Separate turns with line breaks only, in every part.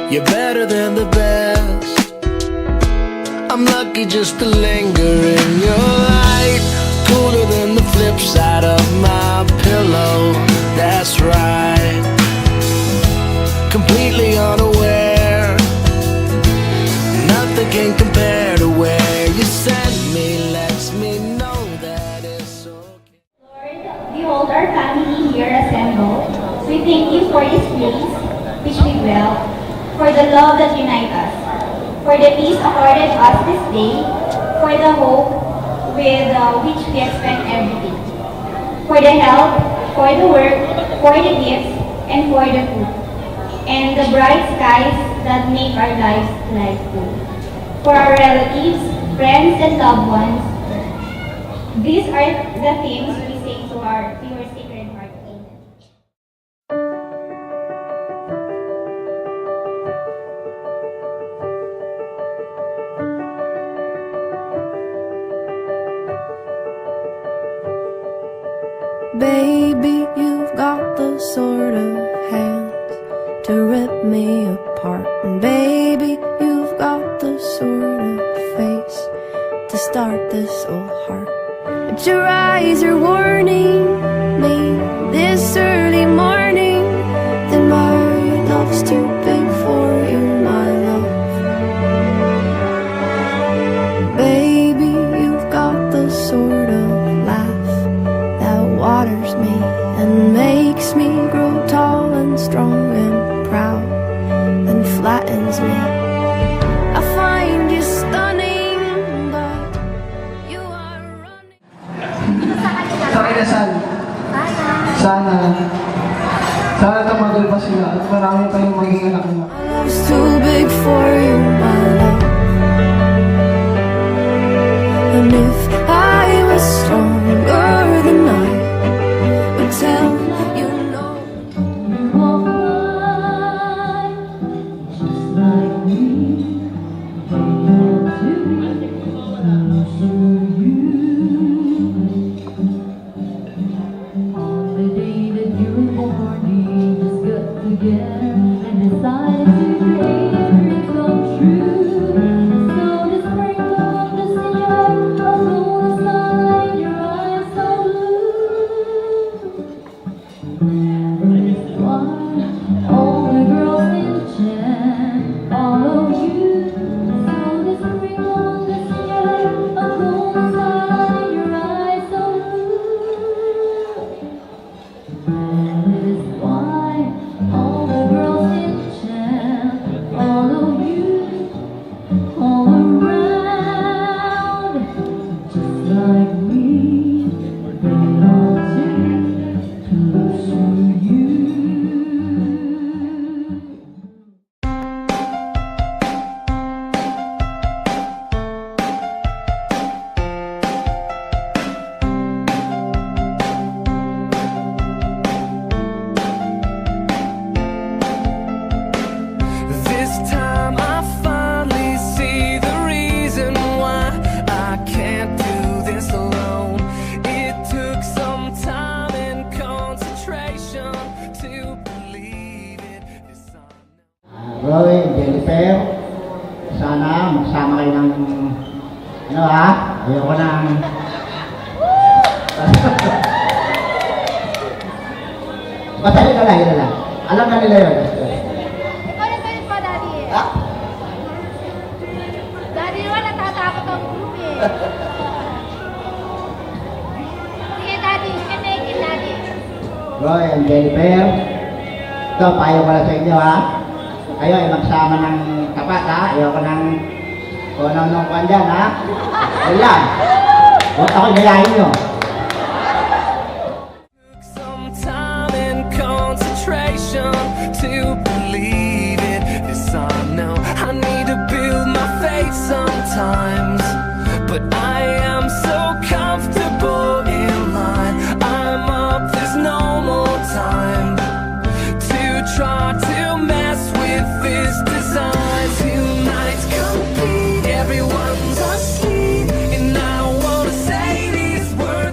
You're better than the best. I'm lucky just to linger in your light. Cooler than the flip side of my pillow. That's right. Completely unaware. Nothing can compare to where you send me. Lets me know that it's okay.
Lord, behold our family here assembled. We thank you for this place, which we dwell, for the love that unites us, for the peace accorded us this day, for the hope with which we expect everything, for the health, for the work, for the gifts, and for the food, and the bright skies that make our lives delightful. For our relatives, friends, and loved ones, these are the things we say to your sacred heart. Amen.
Baby, you've got the sort of hands to rip me apart. And baby, you've got the sort of face to start this old heart. But your eyes are warning me this early morning that my love's too big for you, my love. Baby, you've got the sort of laugh that waters me and makes me grow tall and strong and proud, then flattens me. I find you stunning, but you are running.
Sa kinasal, sana tumagal pa sila at marami tayong maging anak mo.
My love's too big for you, my love. And if I was stronger than I would tell you no.
This time I finally see the reason why I can't do this alone. It took some time and concentration to believe it. This time
Roy, Jennifer, sana magsama kayo ng, ano ha? Ayoko ng... Basta yun na lang. Alam na nila yun.
Ikaw na galit pa, Daddy eh.
Ah?
Daddy naman, natatakot ang group eh. Sige, Daddy. You can make it, Daddy.
Roy and Jennifer, ito, payo ko lang sa inyo ha. Kayo ay magsama ng tapat ha. Ayoko ng kunong kwan dyan ha. Ayan. Huwag ako gayahin nyo.
some time and concentration to believe it. This I know. I need to build my faith sometimes, but I am so comfortable in line. I'm up, there's no more time to try to mess with this design. Tonight's complete, everyone's asleep, and I wanna say these words.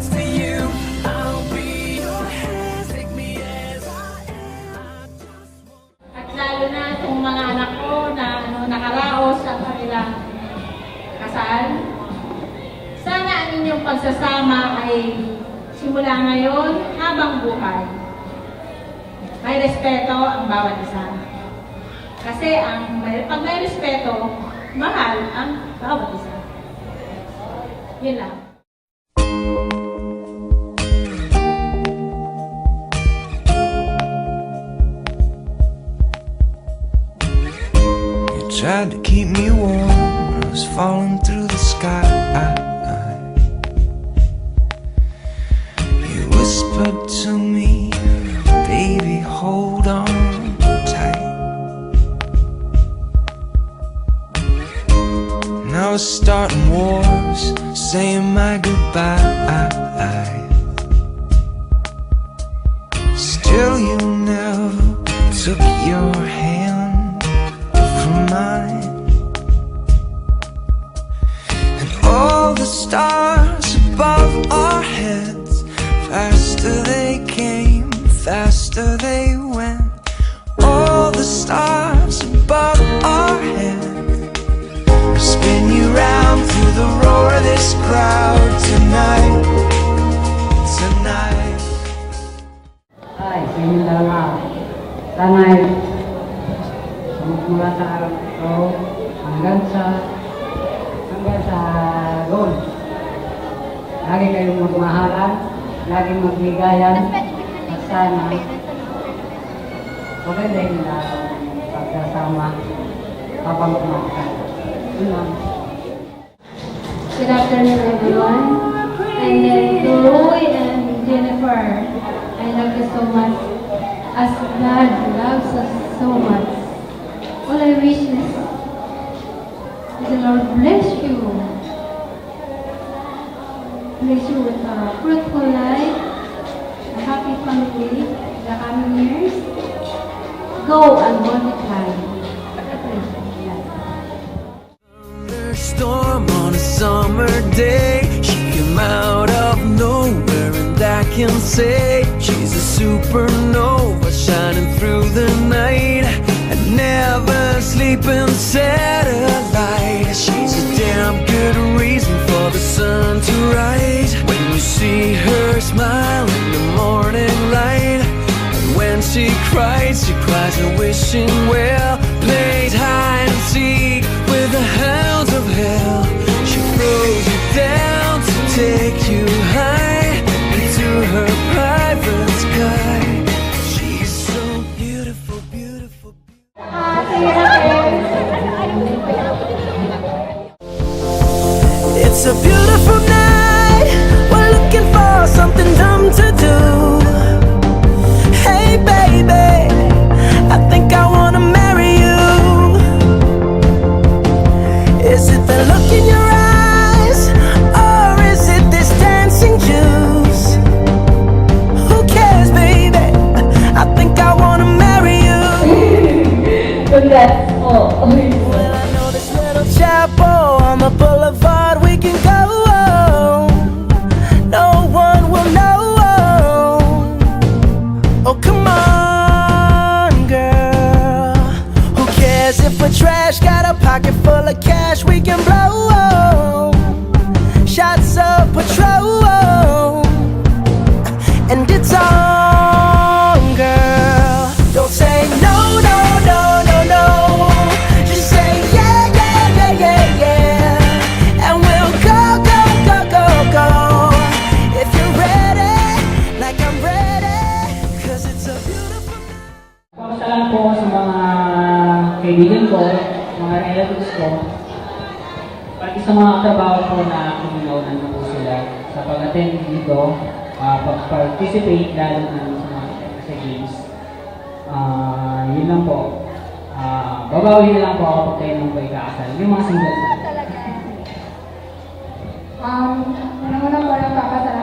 pagsasama ay simula ngayon habang buhay. May respeto ang bawat isa. Kasi pag may respeto, mahal ang bawat isa. Yun lang.
You tried to keep me warm, I was falling through the sky. You whispered to me, baby, hold on tight. Now we're starting wars, saying my goodbye. Still you never took your hand from mine. And all the stars above our heads, faster they came, faster they went. All the stars above our heads spin you round through the roar of this crowd tonight, tonight.
Ay, sa inyo dalawa. Sana'y mula sa araw ito hanggang sa goal. Lagi kayong magmahalan, laging magbigayan, at sana maganda yung pagkasama habang kumakain. Yun lang.
Good afternoon, everyone. And then to Roy and Jennifer, I love you so much. As God loves us so much. All I wish is the Lord bless you. Bless you with a fruitful life, a happy family, the coming years. Go and multiply.
Storm on a summer day, she came out of nowhere, and I can say she's a supernova shining through the night, a never sleeping satellite. She's a damn good reason for the sun to rise when you see her smile in the morning light. And when she cries a wishing well, plays hide and seek with the hounds of hell. She throws you down to take you high into her private sky. She's so beautiful, beautiful, It's a beautiful night. We're looking for something dumb to do. Hey baby, I think I wanna marry you. Is it the look in your eyes, or is it this dancing juice? Who cares, baby? I think I wanna marry you.
Congrats po.
Well, I know this little chapel on the boulevard we can go. No one will know. Oh, come on, girl. Who cares if we're trash? Got a pocket full of cash we can blow. Shots of Patrol, and it's on, girl. Don't say no, no, no, no, no. Just say yeah, yeah, yeah, yeah, yeah. And we'll go, go, go, go, go. If you're ready, like I'm ready, 'cause it's a beautiful night.
Kamusta lang po sa mga kaibigan ko, mga relatives ko, pati sa mga trabaho ko na kumilaw po sila sa pag-attend dito, pag-participate lalo na sa mga sa games. Yun lang po. Babawi na lang po ako pag kayo nang po ikakasal. Yung mga singles na.
Unang-unang po nagpapasalamat